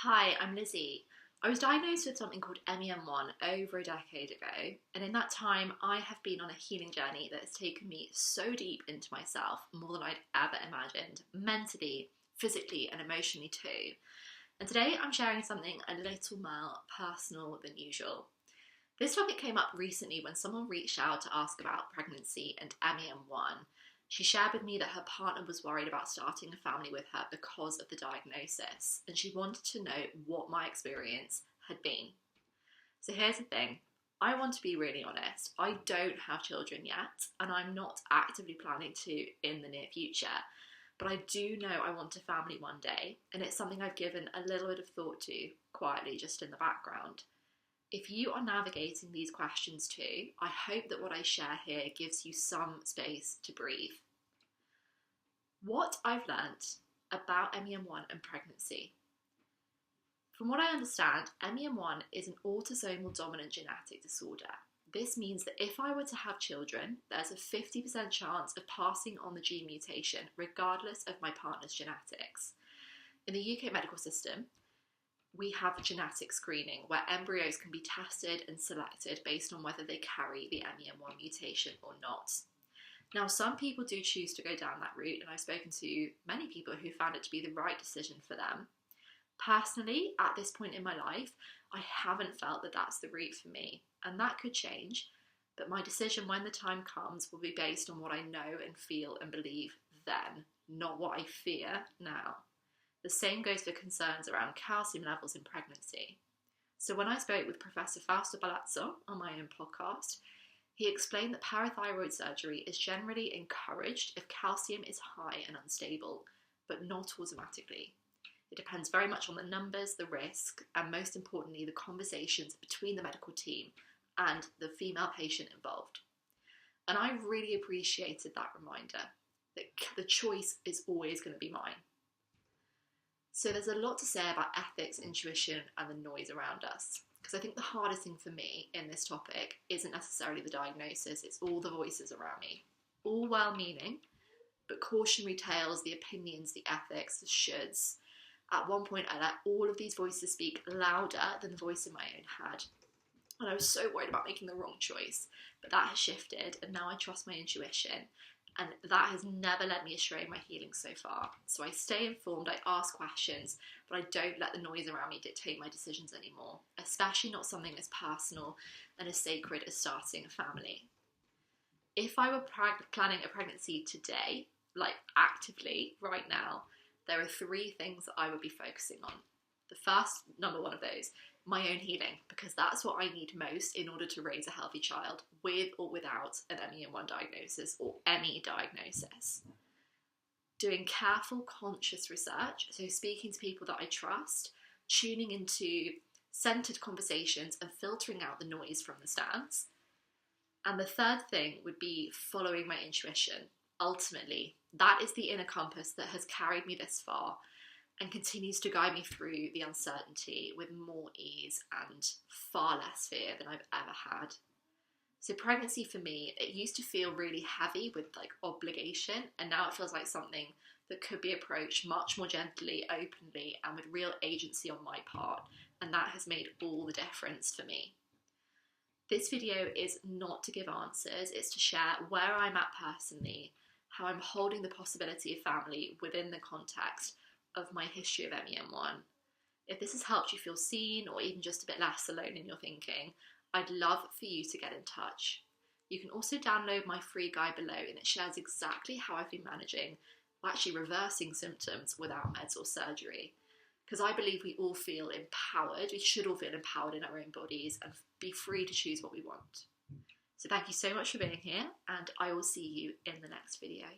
Hi, I'm Lizzie. I was diagnosed with something called MEN1 over a decade ago, and in that time, I have been on a healing journey that has taken me so deep into myself, more than I'd ever imagined, mentally, physically, and emotionally too. And today, I'm sharing something a little more personal than usual. This topic came up recently when someone reached out to ask about pregnancy and MEN1. She shared with me that her partner was worried about starting a family with her because of the diagnosis, and she wanted to know what my experience had been. So here's the thing. I want to be really honest. I don't have children yet, and I'm not actively planning to in the near future. But I do know I want a family one day, and it's something I've given a little bit of thought to, quietly, just in the background. If you are navigating these questions too, I hope that what I share here gives you some space to breathe. What I've learnt about MEN1 and pregnancy. From what I understand, MEN1 is an autosomal dominant genetic disorder. This means that if I were to have children, there's a 50% chance of passing on the gene mutation regardless of my partner's genetics. In the UK medical system, we have genetic screening where embryos can be tested and selected based on whether they carry the MEN1 mutation or not. Now, some people do choose to go down that route, and I've spoken to many people who found it to be the right decision for them. Personally, at this point in my life, I haven't felt that that's the route for me, and that could change, but my decision when the time comes will be based on what I know and feel and believe then, not what I fear now. The same goes for concerns around calcium levels in pregnancy. So when I spoke with Professor Fausto Palazzo on my own podcast, he explained that parathyroid surgery is generally encouraged if calcium is high and unstable, but not automatically. It depends very much on the numbers, the risk, and most importantly, the conversations between the medical team and the female patient involved. And I really appreciated that reminder that the choice is always going to be mine. So there's a lot to say about ethics, intuition, and the noise around us. Because I think the hardest thing for me in this topic isn't necessarily the diagnosis, it's all the voices around me. All well-meaning, but cautionary tales, the opinions, the ethics, the shoulds. At one point, I let all of these voices speak louder than the voice in my own head. And I was so worried about making the wrong choice. But that has shifted, and now I trust my intuition. And that has never led me astray in my healing so far. So I stay informed, I ask questions, but I don't let the noise around me dictate my decisions anymore, especially not something as personal and as sacred as starting a family. If I were planning a pregnancy today, like actively, right now, there are 3 things that I would be focusing on. The first, number one of those, my own healing, because that's what I need most in order to raise a healthy child, with or without an MEN1 diagnosis or any diagnosis. Doing careful, conscious research, so speaking to people that I trust, tuning into centered conversations and filtering out the noise from the stands. And the third thing would be following my intuition. Ultimately, that is the inner compass that has carried me this far and continues to guide me through the uncertainty with more ease and far less fear than I've ever had. So pregnancy for me, it used to feel really heavy with like obligation, and now it feels like something that could be approached much more gently, openly, and with real agency on my part, and that has made all the difference for me. This video is not to give answers, it's to share where I'm at personally, how I'm holding the possibility of family within the context of my history of MEN1. If this has helped you feel seen or even just a bit less alone in your thinking, I'd love for you to get in touch. You can also download my free guide below, and it shares exactly how I've been managing, or actually reversing symptoms without meds or surgery. Because I believe we all feel empowered, we should all feel empowered in our own bodies and be free to choose what we want. So thank you so much for being here, and I will see you in the next video.